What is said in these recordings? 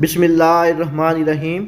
बिस्मिल्लाहिर्रहमानिर्रहीम।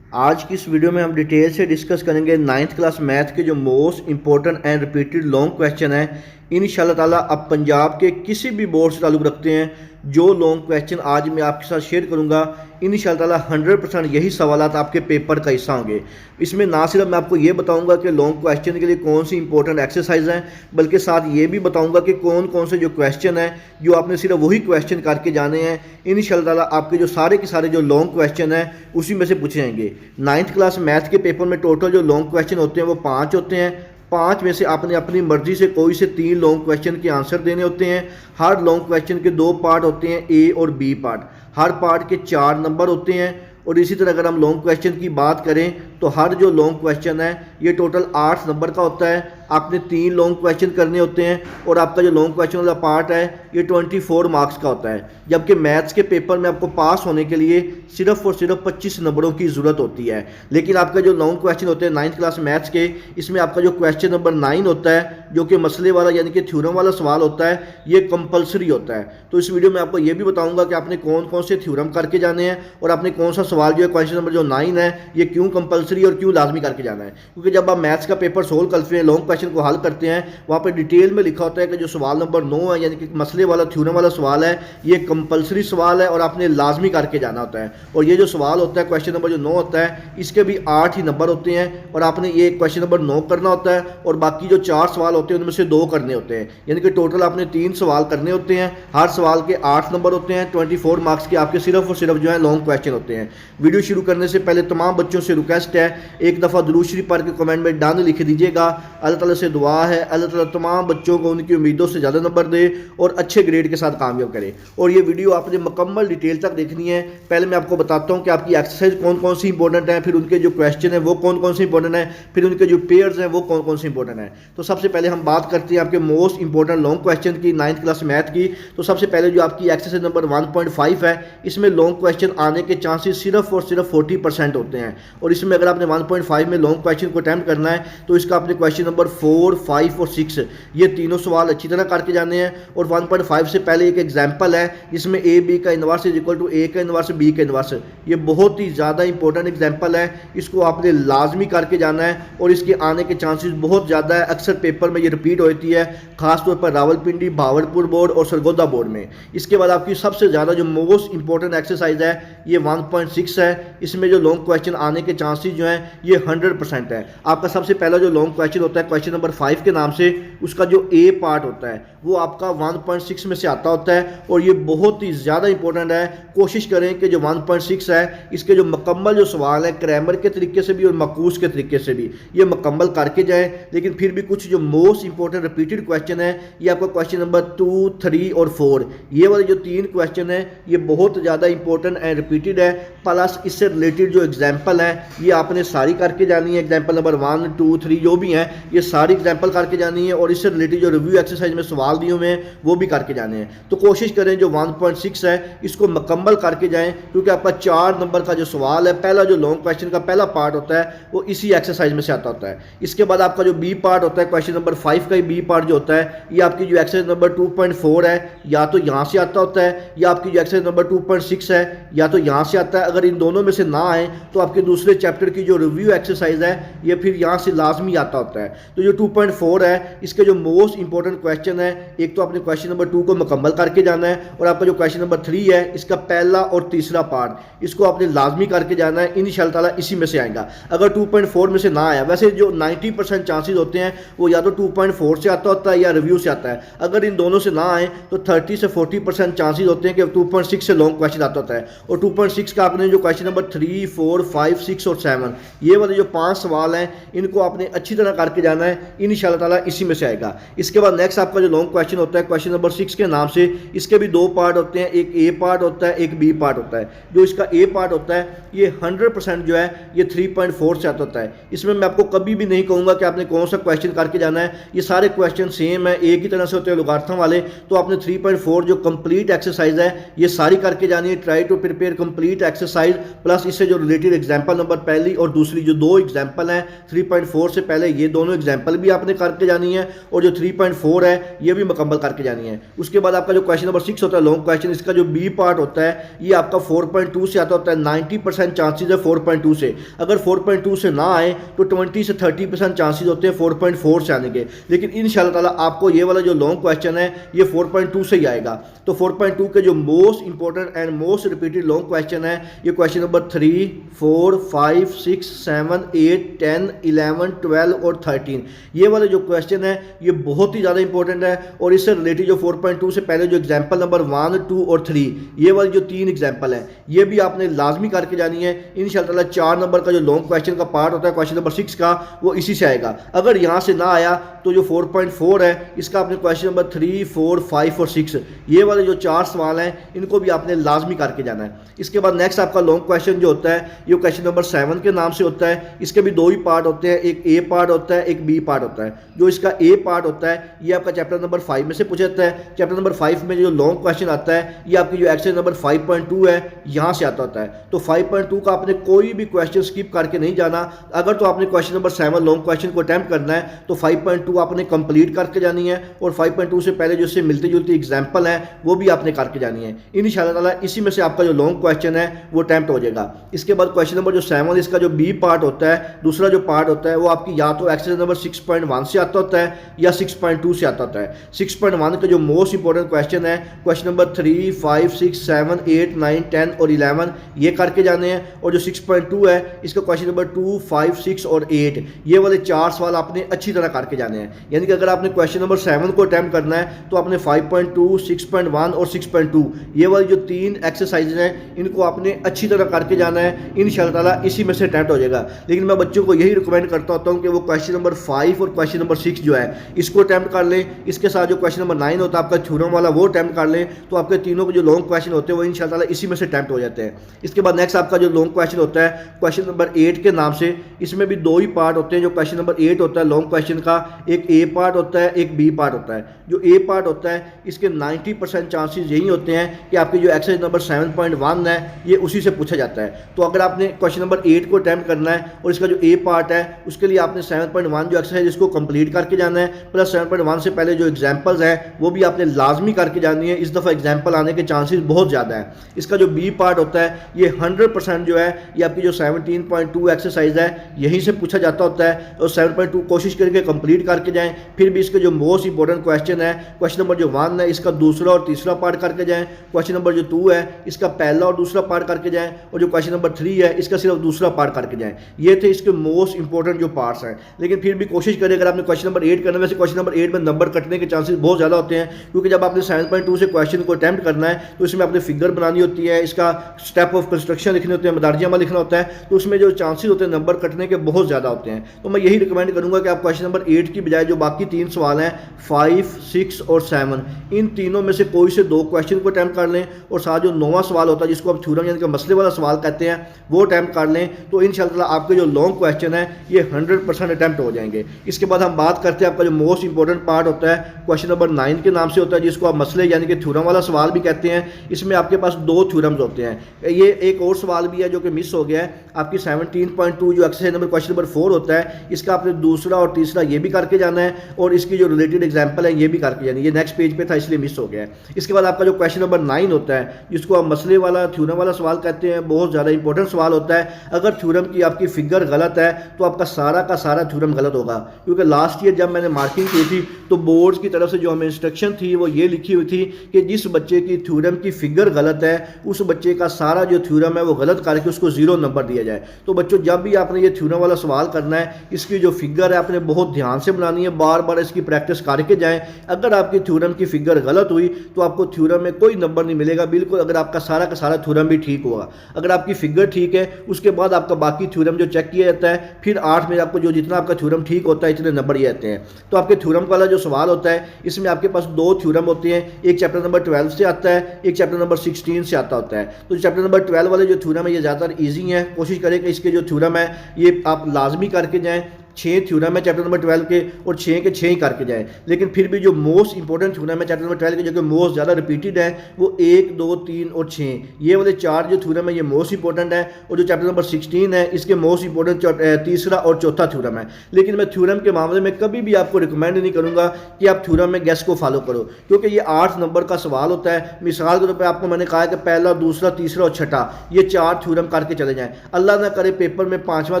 आज की इस वीडियो में हम डिटेल से डिस्कस करेंगे नाइन्थ क्लास मैथ के जो most important and repeated long question है। इंशाल्लाह ताला अब पंजाब के किसी भी बोर्ड से ताल्लुक़ रखते हैं जो लॉन्ग क्वेश्चन आज मैं आपके साथ शेयर करूंगा, इंशाल्लाह ताला 100% यही सवालात आपके पेपर का हिस्सा होंगे। इसमें ना सिर्फ मैं आपको ये बताऊंगा कि लॉन्ग क्वेश्चन के लिए कौन सी इंपॉर्टेंट एक्सरसाइज हैं, बल्कि साथ ये भी बताऊंगा कि कौन कौन से जो क्वेश्चन हैं जो आपने सिर्फ वही क्वेश्चन करके जाने हैं। इंशाल्लाह ताला आपके जो सारे जो लॉन्ग क्वेश्चन हैं उसी में से पूछे जाएंगे। नाइन्थ क्लास मैथ के पेपर में टोटल जो लॉन्ग क्वेश्चन होते हैं वो 5 होते हैं। 5 में से आपने अपनी मर्जी से कोई से 3 लॉन्ग क्वेश्चन के आंसर देने होते हैं। हर लॉन्ग क्वेश्चन के 2 पार्ट होते हैं, ए और बी पार्ट। हर पार्ट के 4 नंबर होते हैं। और इसी तरह अगर हम लॉन्ग क्वेश्चन की बात करें तो हर जो लॉन्ग क्वेश्चन है ये टोटल 8 नंबर का होता है। आपने 3 लॉन्ग क्वेश्चन करने होते हैं और आपका जो लॉन्ग क्वेश्चन वाला पार्ट है ये 24 मार्क्स का होता है। जबकि मैथ्स के पेपर में आपको पास होने के लिए सिर्फ और सिर्फ 25 नंबरों की ज़रूरत होती है। लेकिन आपका जो लॉन्ग क्वेश्चन होते हैं नाइन्थ क्लास मैथ्स के, इसमें आपका जो क्वेश्चन नंबर 9 होता है जो कि मसले वाला यानी कि थ्योरम वाला सवाल होता है, ये कंपलसरी होता है। तो इस वीडियो में आपको ये भी बताऊंगा कि आपने कौन कौन से थ्योरम करके जाने हैं और आपने कौन सा सवाल जो है क्वेश्चन नंबर जो 9 है ये क्यों कंपलसरी और क्यों लाजमी करके जाना है। क्योंकि जब आप मैथ्स का पेपर सोल्व करते हैं, लॉन्ग क्वेश्चन को हल करते हैं, वहाँ पर डिटेल में लिखा होता है कि जो सवाल नंबर 9 है यानी कि मसले वाला थ्योरम वाला सवाल है ये कंपलसरी सवाल है और आपने लाजमी करके जाना होता है। और ये जो सवाल होता है क्वेश्चन नंबर जो 9 होता है इसके भी 8 ही नंबर होते हैं और आपने ये क्वेश्चन नंबर 9 करना होता है और बाकी जो 4 सवाल होते हैं उनमें से 2 करने होते हैं। यानी कि टोटल आपने 3 सवाल करने होते हैं। हर सवाल के 8 नंबर होते हैं। 24 मार्क्स के आपके सिर्फ और सिर्फ जो है लॉन्ग क्वेश्चन होते हैं। वीडियो शुरू करने से पहले तमाम बच्चों से रिक्वेस्ट है, एक दफ़ा दुरूद शरीफ पढ़ के कमेंट में डन लिख दीजिएगा। अल्लाह ताला से दुआ है अल्लाह ताला तमाम बच्चों को उनकी उम्मीदों से ज़्यादा नंबर दे और अच्छे ग्रेड के साथ कामयाब करे। और ये वीडियो आपने मुकम्मल डिटेल तक देखनी है। पहले मैं आपको बताता हूँ कि आपकी एक्सरसाइज कौन कौन सी इंपॉर्टेंट है, फिर उनके जो क्वेश्चन है वो कौन कौन से इंपॉर्टेंट है, फिर उनके जो पेयर्स हैं वो कौन कौन से इंपॉर्टेंट है। तो सबसे पहले हम बात करते हैं आपके मोस्ट इंपॉर्टेंट लॉन्ग क्वेश्चन की नाइन्थ क्लास मैथ की। तो सबसे पहले जो आपकी एक्सरसाइज नंबर 1.5 है इसमें लॉन्ग क्वेश्चन आने के चांसेस सिर्फ और सिर्फ 40% होते हैं। और इसमें अगर आपने 1.5 में लॉन्ग क्वेश्चन को अटैम्प्ट करना है तो इसका आपने क्वेश्चन नंबर 4, 5 और 6 ये तीनों सवाल अच्छी तरह करके जाने हैं। और 1.5 से पहले एक एग्जाम्पल है जिसमें ए बी का इन्वर्स इज इक्वल टू ए का इन्वर्स बी का इन्वर्स। ये बहुत ही ज़्यादा इंपॉर्टेंट एग्जाम्पल है, इसको आपने लाजमी करके जाना है और इसके आने के चांसेस बहुत ज़्यादा है। अक्सर पेपर में ये रिपीट होती है, खासतौर पर रावलपिंडी, भावलपुर बोर्ड और सरगोदा बोर्ड में। इसके बाद आपकी सबसे ज़्यादा जो मोस्ट इंपॉर्टेंट एक्सरसाइज है ये 1.6 है। इसमें जो लॉन्ग क्वेश्चन आने के चांसेस जो हैं ये 100% है। आपका सबसे पहला जो लॉन्ग क्वेश्चन होता है क्वेश्चन नंबर 5 के नाम से, उसका जो ए पार्ट होता है वो आपका 1.6 में से आता होता है और ये बहुत ही ज़्यादा इंपॉर्टेंट है। कोशिश करें कि जो 1.6 है इसके जो मुकम्मल जो सवाल है क्रैमर के तरीके से भी और मकूस के तरीके से भी ये मुकम्मल करके जाएं। लेकिन फिर भी कुछ जो मोस्ट इंपॉर्टेंट रिपीटेड क्वेश्चन है ये आपका क्वेश्चन नंबर 2, 3 और 4 ये वाले जो 3 क्वेश्चन है ये बहुत ज़्यादा इंपॉर्टेंट एंड रिपीटेड है। प्लस इससे रिलेटेड जो एग्जाम्पल है ये आपने सारी करके जानी है। एग्जाम्पल नंबर 1, 2, 3 जो भी हैं ये सारी एग्जाम्पल करके जानी है और इससे रिलेटेड जो रिव्यू एक्सरसाइज में सवाल दिए हुए हैं वो भी करके जाने हैं। तो कोशिश करें जो 1.6 है इसको मुकम्मल करके जाएं क्योंकि आपका 4 नंबर का जो सवाल है, पहला जो लॉन्ग क्वेश्चन का पहला पार्ट होता है वो इसी एक्सरसाइज में से आता होता है। इसके बाद आपका जो बी पार्ट होता है क्वेश्चन नंबर 5 का ही बी पार्ट जो होता है ये आपकी जो एक्सरसाइज नंबर 2.4 है या तो यहाँ से आता होता है या आपकी जो एक्सरसाइज नंबर 2.6 है या तो यहाँ से आता है। अगर इन दोनों में से ना आए तो आपके दूसरे चैप्टर की जो रिव्यू एक्सरसाइज है ये फिर यहाँ से लाजमी आता होता है। तो जो 2.4 है इसके जो मोस्ट इंपॉर्टेंट क्वेश्चन है, एक तो आपने क्वेश्चन नंबर 2 को मुकम्मल करके जाना है और आपका जो क्वेश्चन नंबर 3 है इसका पहला और तीसरा पार्ट इसको आपने लाजमी करके जाना है। इंशाअल्लाह ताला इसी में से आएगा। अगर 2.4 में से ना आया, वैसे जो 90% चांसेस होते हैं वो या तो 2.4 से आता होता है या रिव्यू से आता है। अगर इन दोनों से ना आए तो 30 से 40% चांसेस होते हैं कि 2.6 से लॉन्ग क्वेश्चन आता होता है। और 2.6 का आपने जो क्वेश्चन नंबर 3, 4, 5, 6 और 7 ये वाले जो 5 सवाल हैं इनको आपने अच्छी तरह करके जाना है। इंशाअल्लाह ताला इसी में से आएगा। इसके बाद नेक्स्ट आपका जो लॉन्ग क्वेश्चन होता है क्वेश्चन नंबर 6 के नाम से, इसके भी 2 पार्ट होते हैं, एक ए पार्ट होता है एक बी पार्ट होता है। जो इसका ए पार्ट होता है ये 100% जो है ये 3.4 से आता होता है। इसमें मैं आपको कभी भी नहीं कहूँगा कि आपने कौन सा क्वेश्चन करके जाना है, ये सारे क्वेश्चन सेम है, एक ही तरह से होते हैं लोगार्थम वाले। तो आपने 3.4 जो कंप्लीट एक्सरसाइज है ये सारी करके जानी है। Try to prepare complete exercise plus इससे जो रिलेटेड एग्जाम्पल नंबर पहली और दूसरी जो 2 एग्जाम्पल हैं 3.4 से पहले ये दोनों एग्जाम्पल एग्जाम्पल भी आपने करके जानी है और जो 3.4 है ये भी मुकम्मल करके जानी है। उसके बाद आपका जो क्वेश्चन नंबर 6 होता है लॉन्ग क्वेश्चन, इसका जो बी पार्ट होता है ये आपका 4.2 से आता होता है। 90% चांसेस है 4.2 से, अगर 4.2 से ना आए तो 20 से 30% चांसेस होते हैं 4.4 से आने के, लेकिन इंशाल्लाह ताला आपको ये वाला जो लॉन्ग क्वेश्चन है ये 4.2 से ही आएगा। तो 4.2 के जो most important and most repeated long question है ये क्वेश्चन नंबर 3, 4, 5, 6, 7, 8, 10, 11, 12 और 13, ये वाले जो क्वेश्चन है ये बहुत ही ज़्यादा इंपॉर्टेंट है। और इससे रिलेटेड जो 4.2 से पहले जो एग्जाम्पल नंबर 1, 2 और 3, ये वाली जो 3 एग्जाम्पल है ये भी आपने लाजमी करके जानी है। इंशाल्लाह ताला 4 नंबर का जो लॉन्ग क्वेश्चन का पार्ट होता है क्वेश्चन नंबर 6 का वो इसी से आएगा। अगर यहाँ से ना आया तो जो 4.4 है इसका आपने क्वेश्चन नंबर 3, 4, 5 और 6 ये वाले जो 4 सवाल हैं इनको भी आपने लाजमी करके जाना है। इसके बाद नेक्स्ट आपका लॉन्ग क्वेश्चन जो होता है ये क्वेश्चन नंबर 7 के नाम से होता है। इसके भी 2 ही पार्ट होते हैं, एक ए पार्ट होता है, एक बी पार्ट होता है। जो इसका ए पार्ट होता है ये आपका चैप्टर नंबर 5 में से पूछा जाता है। चैप्टर नंबर 5 में जो लॉन्ग क्वेश्चन आता है ये आपकी जो एक्सरसाइज नंबर 5.2 है यहाँ से आता होता है। तो 5.2 का आपने कोई भी क्वेश्चन स्किप करके नहीं जाना। अगर तो आपने क्वेश्चन नंबर 7 लॉन्ग क्वेश्चन को अटेम्प्ट करना है तो 5.2 आपने कंप्लीट करके जानी है और 5.2 से पहले जो इससे मिलती जुलती एग्जाम्पल है वो भी आपने करके जानी है। इंशाल्लाह ताला इसी में से आपका जो लॉन्ग क्वेश्चन है वो अटेम्प्ट हो जाएगा। इसके बाद क्वेश्चन नंबर जो 7 इसका जो बी पार्ट होता है, दूसरा जो पार्ट होता है वो आपकी या तो एक्सरसाइज नंबर 6.1 से आता होता है या 6.2 से आता होता है। 6.1 का जो मोस्ट इंपॉर्टेंट क्वेश्चन है क्वेश्चन नंबर 3, 5, 6, 7, 8, 9, 10 और 11 ये करके जाने हैं। और जो 6.2 है इसका क्वेश्चन नंबर 2, 5, 6 और 8 ये वाले 4 सवाल आपने अच्छी तरह करके जाने हैं। यानी कि अगर आपने क्वेश्चन नंबर 7 को अटेम्प्ट करना है तो आपने 5.2, 6.1 और 6.2 ये वाली जो 3 एक्सरसाइज हैं इनको आपने अच्छी तरह करके जाना है। इंशाल्लाह ताला इसी में से अटेम्प्ट हो जाएगा। लेकिन मैं बच्चों को यही रिकमेंड करता होता हूँ कि वो क्वेश्चन नंबर 5 और क्वेश्चन नंबर 6 जो है इसको अटेम्प्ट कर लें। इसके साथ जो क्वेश्चन नंबर 9 होता है आपका थ्योरम वाला वो अटेम्प्ट कर लें, तो आपके तीनों के जो लॉन्ग क्वेश्चन होते हैं वो इंशाल्लाह ताला इसी में से अटेम्प्ट हो जाते हैं। इसके बाद नेक्स्ट आपका जो लॉन्ग क्वेश्चन होता है क्वेश्चन नंबर 8 के नाम से, इसमें भी 2 ही पार्ट होते हैं। जो क्वेश्चन नंबर 8 होता है लॉन्ग क्वेश्चन का, एक ए पार्ट होता है, एक बी पार्ट होता है। जो ए पार्ट होता है इसके 90% चांसेस यही होते हैं कि आपकी जो एक्सरसाइज नंबर 7.1 है ये उसी से पूछा जाता है। तो अगर आपने क्वेश्चन नंबर 8 को अटेम्प्ट करना है और इसका जो ए पार्ट है उसके लिए आपने 7.1 जो एक्सरसाइज इसको कंप्लीट करके जाना है, प्लस 7.1 से पहले जो एग्जाम्पल्स हैं वो भी आपने लाजमी करके जानी है। इस दफ़ा एग्जाम्पल आने के चांसेस बहुत ज़्यादा है। इसका जो बी पार्ट होता है ये 100% जो है ये आपकी जो 17.2 एक्सरसाइज है यहीं से पूछा जाता होता है। और 7.2 कोशिश करके कंप्लीट करके जाएं। फिर भी इसके जो मोस्ट इंपॉर्टेंट क्वेश्चन है क्वेश्चन नंबर जो 1 है इसका दूसरा और तीसरा पार्ट करके जाएं। क्वेश्चन नंबर जो 2 है इसका पहला और दूसरा पार्ट करके जाएं। और जो क्वेश्चन नंबर 3 है इसका सिर्फ दूसरा पार्ट करके जाएं। ये थे इसके मोस्ट इंपॉर्टेंट जो पार्ट्स हैं। लेकिन फिर भी कोशिश करें अगर आपने क्वेश्चन नंबर 8 करना है, वैसे क्वेश्चन नंबर 8 में नंबर कटने के चांसेस बहुत ज़्यादा होते हैं, क्योंकि जब आपने 7.2 से क्वेश्चन को अटेम्प्ट करना है तो इसमें आपने फिगर बनानी होती है, इसका स्टेप ऑफ कंस्ट्रक्शन लिखने होते हैं, मदारजामा लिखना होता है, तो उसमें जो चांसेस होते हैं नंबर कटने के बहुत ज़्यादा होते हैं। तो मैं यही रिकमेंड करूँगा कि आप क्वेश्चन नंबर 8 की बजाय जो बाकी 3 सवाल हैं 5, 6 और 7 इन तीनों में से कोई से 2 क्वेश्चन को अटेम्प्ट कर लें और साथ जो 9वां सवाल होता है जिसको आप थ्योरम यानी कि मसले वाला सवाल कहते हैं वो अटेम्प्ट कर लें। तो इंशाल्लाह आपके जो लॉन्ग क्वेश्चन है ये 100% अटेम्प्ट हो जाएंगे। इसके बाद हम बात करते हैं आपका जो मोस्ट इंपॉर्टेंट पार्ट होता है क्वेश्चन नंबर 9 के नाम से होता है, जिसको आप मसले यानी कि थ्योरम वाला सवाल भी कहते हैं। इसमें आपके पास 2 थ्योरम्स होते हैं। ये एक और सवाल भी है जो कि मिस हो गया है, आपकी 17.2 जो एक्सरसाइज नंबर क्वेश्चन नंबर 4 होता है इसका आपने दूसरा और तीसरा ये भी करके जाना है और इसकी जो रिलेटेड एग्जाम्पल है ये भी करके जानी है। ये नेक्स्ट पेज पे था इसलिए मिस हो गया है। इसके बाद आपका जो क्वेश्चन नंबर 9 होता है जिसको आप मसले वाला थ्योरम वाला सवाल कहते हैं, बहुत ज़्यादा इंपॉर्टेंट सवाल होता है। अगर थ्योरम की आपकी फिगर गलत है तो आपका सारा का सारा थ्योरम गलत होगा, क्योंकि लास्ट ईयर जब मैंने मार्किंग की थी तो बोर्ड की तरफ से जो हमें इंस्ट्रक्शन थी वो ये लिखी हुई थी कि जिस बच्चे की थ्योरम की फिगर गलत है उस बच्चे का सारा जो थ्योरम है वो गलत करके उसको 0 नंबर दिया जाए। तो बच्चों जब भी आपने ये थ्योरम वाला सवाल करना है इसकी जो फिगर है आपने बहुत ध्यान से बनानी है, बार बार इसकी प्रैक्टिस करके जाएं। अगर आपकी थ्योरम की फिगर गलत हुई तो आपको थ्योरम में कोई नंबर नहीं मिलेगा बिल्कुल, अगर आपका सारा का सारा थ्योरम भी ठीक होगा। अगर आपकी फिगर ठीक है उसके बाद आपका बाकी थ्योरम जो चेक किया जाता है, फिर 8 में आपको जो जितना आपका थ्योरम ठीक होता है इतने नंबर ये आते हैं। तो आपके थ्योरम वाला जो सवाल होता है इसमें आपके पास 2 थ्योरम होते हैं, एक चैप्टर नंबर 12 से आता है, एक चैप्टर नंबर 16 से आता होता है। तो चैप्टर नंबर 12 वाले जो थ्योरम है ये ज़्यादातर ईजी है, कोशिश करें कि इसके जो थ्योरम है ये आप लाजमी करके जाएँ। 6 थ्योरम है चैप्टर नंबर 12 के और 6 के 6 ही करके जाए, लेकिन फिर भी जो मोस्ट इंपॉर्टेंट थ्योरम है चैप्टर नंबर 12 के जो कि मोस्ट ज़्यादा रिपीटेड है वो 1, 2, 3 और 6, ये वाले 4 जो थ्योरम है ये मोस्ट इंपॉर्टेंट है। और जो चैप्टर नंबर 16 है इसके मोस्ट इंपॉर्टेंट तीसरा और चौथा थ्योरम है। लेकिन मैं थ्योरम के मामले में कभी भी आपको रिकमेंड नहीं करूंगा कि आप थ्योरम में गेस को फॉलो करो, क्योंकि ये 8 नंबर का सवाल होता है। मिसाल के तौर पर आपको मैंने कहा कि पहला, दूसरा, तीसरा और छठा, ये 4 थ्योरम करके चले जाएं। अल्लाह ना करे पेपर में 5वां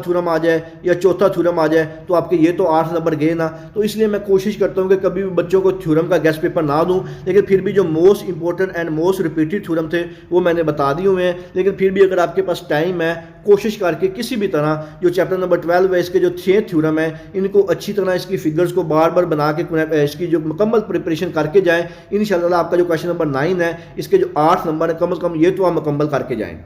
थ्योरम आ जाए या चौथा थ्योरम आ जाए तो आपके ये तो 8 नंबर गए ना। तो इसलिए मैं कोशिश करता हूँ कि कभी भी बच्चों को थ्योरम का गेस पेपर ना दूँ, लेकिन फिर भी जो most important and most repeated theorem थे वो मैंने बता दिए हुए हैं। लेकिन फिर भी अगर आपके पास टाइम है, कोशिश करके किसी भी तरह जो चैप्टर नंबर 12 है इसके जो 6 थ्योरम है इनको अच्छी तरह इसकी फिगर्स को बार बार बना के इसकी जो मुकम्मल प्रिपरेशन करके जाएं। इंशाल्लाह आपका जो क्वेश्चन नंबर 9 है इसके जो 8 नंबर है कम से कम ये तो आप मुकम्मल करके जाएं।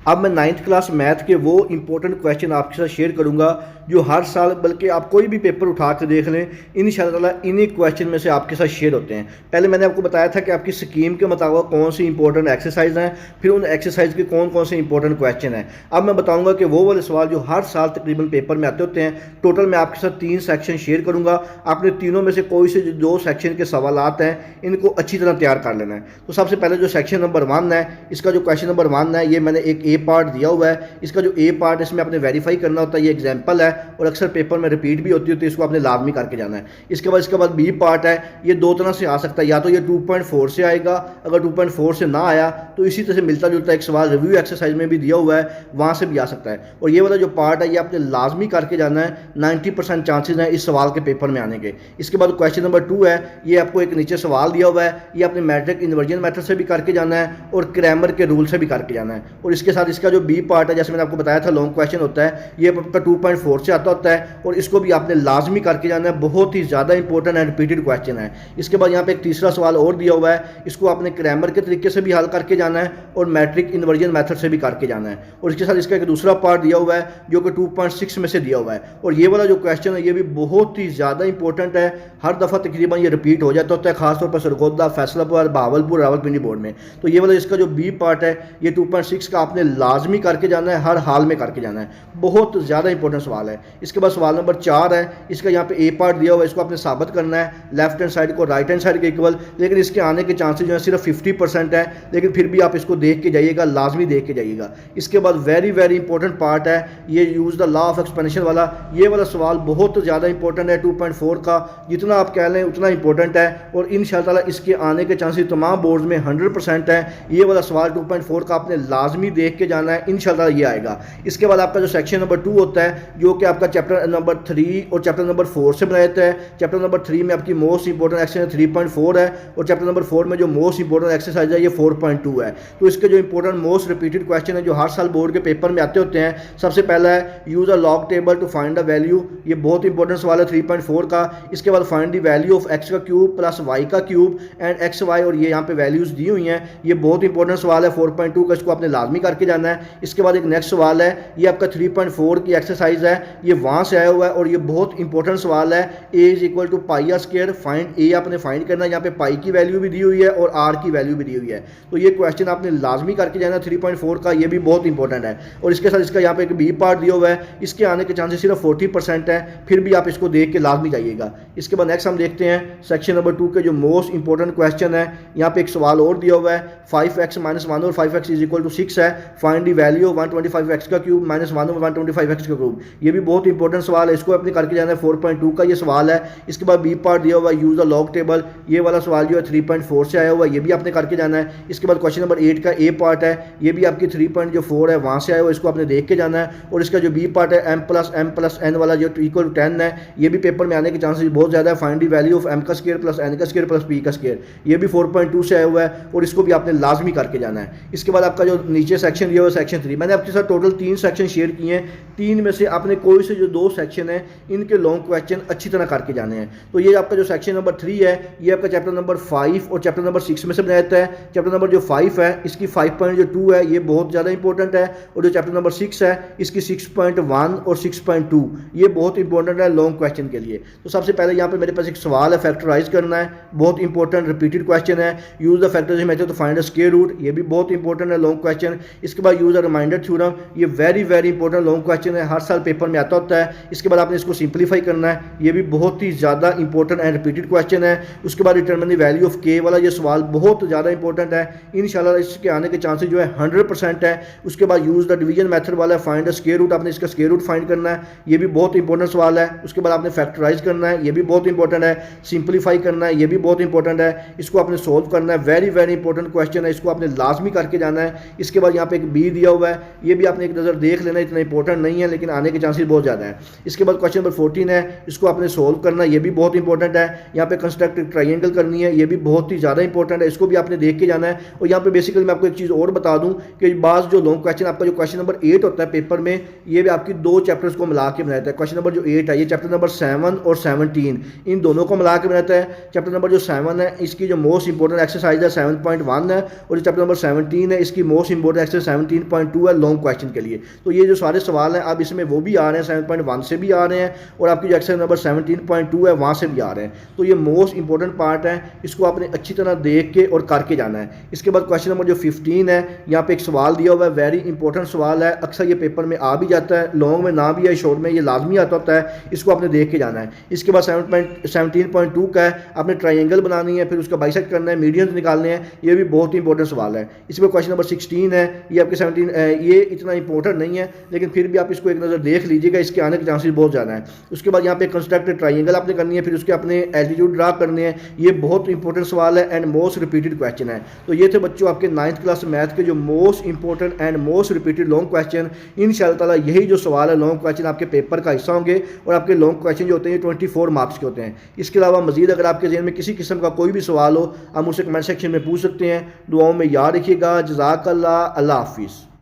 अब मैं 9th क्लास मैथ के वो इंपॉर्टेंट क्वेश्चन आपके साथ शेयर करूंगा जो हर साल, बल्कि आप कोई भी पेपर उठा कर देख लें, इंशाल्लाह इन्हीं क्वेश्चन में से आपके साथ शेयर होते हैं। पहले मैंने आपको बताया था कि आपकी स्कीम के मुताबिक कौन सी इंपॉर्टेंट एक्सरसाइज हैं, फिर उन एक्सरसाइज के कौन कौन से इंपॉर्टेंट क्वेश्चन हैं। अब मैं बताऊंगा कि वो वाले सवाल जो हर साल तकरीबन पेपर में आते होते हैं। टोटल मैं आपके साथ 3 सेक्शन शेयर करूँगा। आपने तीनों में से कोई से जो 2 सेक्शन के सवाल हैं इनको अच्छी तरह तैयार कर लेना है। तो सबसे पहले जो सेक्शन नंबर 1 है, इसका जो क्वेश्चन नंबर 1 है ये मैंने एक ए पार्ट दिया हुआ है। इसका जो ए पार्ट है इसमें आपने वेरीफाई करना होता है, ये एग्जांपल है और अक्सर पेपर में रिपीट भी होती है, तो इसको आपने लाजमी करके जाना है। इसके बाद बी पार्ट है, ये 2 तरह से आ सकता है, या तो ये 2.4 से आएगा, अगर 2.4 से ना आया तो इसी तरह से मिलता जुलता एक सवाल रिव्यू एक्सरसाइज में भी दिया हुआ है, वहाँ से भी आ सकता है। और ये वाला जो पार्ट है ये आपने लाजमी करके जाना है, 90% चांसेज हैं इस सवाल के पेपर में आने के। इसके बाद क्वेश्चन नंबर 2 है, ये आपको एक नीचे सवाल दिया हुआ है, ये आपने मैट्रिक इन्वर्जन मेथड से भी करके जाना है और क्रैमर के रूल से भी करके जाना है। और इसके साथ इसका जो बी पार्ट है, जैसे मैंने आपको बताया था लॉन्ग क्वेश्चन होता है, ये आपका 2.4 से आता होता है और इसको भी आपने लाजमी करके जाना है, बहुत ही ज़्यादा इंपॉर्टेंट एंड रिपीटेड क्वेश्चन है। इसके बाद यहाँ पे एक तीसरा सवाल और दिया हुआ है, इसको आपने क्रैमर के तरीके से भी हल करके जाना है और मैट्रिक इन्वर्जन मेथड से भी करके जाना है। और इसके साथ इसका एक दूसरा पार्ट दिया हुआ है जो कि 2.6 में से दिया हुआ है। और ये वाला जो क्वेश्चन है ये भी बहुत ही ज़्यादा इंपॉर्टेंट है, हर दफ़ा तकरीबन ये रिपीट हो जाता होता है, खासतौर पर सरगोदा, फैसलाबाद, बहावलपुर, रावलपिंडी बोर्ड में। तो ये वाला इसका जो बी पार्ट है ये 2.6 का आपने लाजमी करके जाना है, हर हाल में करके जाना है, बहुत ज़्यादा इंपॉर्टेंट सवाल है। इसके बाद सवाल नंबर 4 है, इसका यहाँ पे ए पार्ट दिया हुआ है, इसको आपने साबित करना है लेफ्ट हैंड साइड को राइट हैंड साइड के इक्वल, लेकिन इसके आने के चांसेस जो है सिर्फ 50% है, लेकिन फिर भी आप इसको देख के जाइएगा, लाजमी देख के जाइएगा। इसके बाद वेरी वेरी इंपॉर्टेंट पार्ट है, ये use the law of expansion वाला, ये वाला सवाल बहुत ज़्यादा इंपॉर्टेंट है, 2.4 का, जितना आप कह लें उतना इंपॉर्टेंट है और इंशाअल्लाह इसके आने के चांसेस तमाम बोर्ड में 100% है। ये वाला सवाल 2.4 का आपने लाजमी देख के जाना है, इंशाअल्लाह ये आएगा। इसके बाद आपका जो सेक्शन नंबर 2 होता है जो कि आपका चैप्टर नंबर 3 और चैप्टर नंबर 4 से बनाया जाता है। चैप्टर नंबर 3 में आपकी मोस्ट इंपॉर्टेंट एक्सरसाइज 3.4 है और चैप्टर नंबर 4 में जो मोस्ट इंपॉर्टेंट एक्सरसाइज है ये 4.2 है। तो इसके जो इंपॉर्टेंट मोस्ट रिपीटेड क्वेश्चन है जो हर साल बोर्ड के पेपर में आते होते हैं, सबसे पहला है use a log table to find the value, ये बहुत इंपॉर्टेंट सवाल है 3.4 का। इसके बाद find the value of x का क्यूब प्लस वाई का क्यूब एंड एक्स वाई, और ये यहाँ पे वैल्यूज दी हुई हैं, ये बहुत इंपॉर्टेंट सवाल है 4.2 का, इसको आपने लाजमी करके जाना है। इसके बाद एक नेक्स्ट सवाल है, ये आपका 3.4 की एक्सरसाइज है, ये वहाँ से आया हुआ है और ये बहुत इंपॉर्टेंट सवाल है, A is equal to pi R square, find A आपने फाइंड करना है, यहाँ पे पाई की वैल्यू भी दी हुई है और आर की वैल्यू भी दी हुई है। तो ये क्वेश्चन आपने लाजमी करके जाना 3.4 का, ये भी बहुत इंपॉर्टेंट है। और इसके साथ इसका यहाँ पे एक बी पार्ट दिया हुआ है, इसके आने के चांसेस सिर्फ 40% है, फिर भी आप इसको देख के लाजमी जाइएगा। इसके बाद नेक्स्ट हम देखते हैं सेक्शन नंबर 2 के जो मोस्ट इंपॉर्टेंट क्वेश्चन है, यहाँ पे एक सवाल और दिया हुआ है, 5x - 1 और 5x इज इक्वल टू 6 है, find the value of 125x का क्यूब माइनस 1 और 125x का क्यूब, ये भी बहुत इंपॉर्टेंट सवाल है, इसको अपने करके जाना है, 4.2 का ये सवाल है। इसके बाद बी पार्ट दिया हुआ है यूज द लॉग टेबल, ये वाला सवाल जो है 3.4 से आया हुआ है, ये भी आपने करके जाना है। इसके बाद क्वेश्चन नंबर 8 का ए पार्ट है, ये भी आपकी 3.4 है वहाँ से आया हुआ है, इसको आपने देख के जाना है। और इसका जो बी पार्ट है m+n वाला जो इक्वल टू 10 है, ये भी पेपर में आने के चांसेस बहुत ज़्यादा है, find the value of m का स्क्वायर प्लस n का स्क्वायर प्लस p का स्क्वायर, ये भी 4.2 से आया हुआ है और इसको भी आपने लाजमी करके जाना है। इसके बाद आपका जो नीचे सेक्शन दिया हुआ है सेक्शन 3, मैंने आपके साथ टोटल 3 सेक्शन शेयर किए हैं, 3 में से आपने कोई से जो 2 सेक्शन है इनके लॉन्ग क्वेश्चन अच्छी तरह करके जाने हैं। तो ये आपका जो सेक्शन नंबर 3 है ये आपका चैप्टर नंबर 5 और चैप्टर नंबर 6 में से बनाया जाता है। चैप्टर नंबर जो 5 है इसकी 5.2 है, ये बहुत ज़्यादा इंपॉर्टेंट है, और जो चैप्टर नंबर 6 है इसकी 6.1 और 6.2 ये बहुत इंपॉर्टेंट है लॉन्ग क्वेश्चन के लिए। तो सबसे पहले यहाँ पे मेरे पास एक सवाल है, फैक्टराइज करना है, बहुत इंपॉर्टेंट रिपीटेड क्वेश्चन है, use the factorisation method to find the square root, ये भी बहुत इंपॉर्टेंट है लॉन्ग क्वेश्चन। इसके बाद यूज़ अ रिमाइंडर थ्योरम, ये वेरी इंपॉर्टेंट लॉन्ग क्वेश्चन है, हर साल पेपर में आता होता है। इसके बाद आपने इसको सिंप्लीफाई करना है, ये भी बहुत ही ज़्यादा इंपॉर्टेंट एंड रिपीटेड क्वेश्चन है। उसके बाद डिटरमिन द वैल्यू ऑफ के वाला ये सवाल बहुत ज़्यादा इंपॉर्टेंट है, इंशाल्लाह इसके आने के चांसेस जो है 100% है। उसके बाद यूज़ द डिवीजन मेथड वाला फाइंड द स्क्वायर रूट, आपने इसका स्क्वायर रूट फाइंड करना है, ये भी बहुत इंपॉर्टेंट सवाल है। उसके बाद आपने फैक्टराइज करना है, ये भी बहुत इंपॉर्टेंट है। सिंप्लीफाई करना है, ये भी बहुत इंपॉर्टेंट है। इसको आपने सोल्व करना है, वेरी इंपॉर्टेंट क्वेश्चन है, इसको आपने लाजमी करके जाना है। इसके बाद यहाँ पे एक बी दिया हुआ है, ये भी आपने एक नज़र देख लेना, इतना इंपॉर्टेंट नहीं है लेकिन आने के चांसेस बहुत ज़्यादा है। इसके बाद क्वेश्चन नंबर 14 है, इसको आपने सोल्व करना है, ये भी बहुत इंपॉर्टेंट है। यहाँ पे कंस्ट्रक्ट ट्रायंगल करनी है, ये भी बहुत ही ज़्यादा इंपॉर्टेंट है, इसको भी आपने देख के जाना है। और यहाँ पे बेसिकली मैं आपको एक चीज़ और बता दूँ कि बाज़ जो लॉन्ग क्वेश्चन आपका जो क्वेश्चन नंबर 8 होता है पेपर में, ये भी आपकी 2 चैप्टर्स को मिला के बनाता है। क्वेश्चन नंबर जो 8 है ये चैप्टर नंबर 7 और 17 इन दोनों को मिला के बनाता है। चैप्टर नंबर जो 7 है इसकी जो मोस्ट इंपॉर्टेंट एक्सरसाइज है 7.1 है, और जो चैप्टर नंबर 17 है इसकी मोस्ट इंपॉर्टेंट एक्सरसाइज 17.2 है लॉन्ग क्वेश्चन के लिए। तो ये जो सारे सवाल हैं अब इसमें वो भी आ रहे हैं, 7.1 से भी आ रहे हैं और आपकी जो एक्सरसाइज नंबर 17.2 है वहाँ से भी आ रहे हैं। तो ये मोस्ट इंपॉर्टेंट पार्ट है, इसको आपने अच्छी तरह देख के और करके जाना है। इसके बाद क्वेश्चन नंबर जो 15 है, यहाँ पे एक सवाल दिया हुआ है, वेरी इंपॉर्टेंट सवाल है, अक्सर ये पेपर में आ भी जाता है, लॉन्ग में ना भी है, शॉर्ट में ये लाजमी आता होता है, इसको आपने देख के जाना है। इसके बाद 17.2 का है, आपने ट्रायंगल बनानी है, फिर उसका बाइसेक्ट करना है, मीडियंस निकालने हैं, ये भी बहुत ही इंपॉर्टेंट सवाल है। इसमें क्वेश्चन नंबर 16 है, ये आपके 17 ये इतना इंपॉर्टेंट नहीं है लेकिन फिर भी आप इसको एक नज़र देख लीजिएगा, इसके आने के चांसेस बहुत ज़्यादा है। उसके बाद यहाँ पे कंस्ट्रक्टेड ट्रायंगल आपने करनी है, फिर उसके अपने एल्टीट्यूड ड्रा करने हैं, ये बहुत इंपॉर्टेंट सवाल है एंड मोस्ट रिपीटेड क्वेश्चन है। तो ये थे बच्चों आपके 9th क्लास मैथ के जो most important and most repeated long question. इंशाअल्लाह ताला यही जो सवाल है लॉन्ग क्वेश्चन आपके पेपर का हिस्सा होंगे और आपके लॉन्ग क्वेश्चन जो होते हैं 24 मार्क्स के होते हैं। इसके अलावा मजीद अगर आपके ज़हन में किसी किस्म का कोई भी सवाल हो आप मुझसे कमेंट सेक्शन में पूछ सकते हैं। दुआओं में याद रखिएगा। जज़ाकल्लाह, अल्लाह हाफिज़।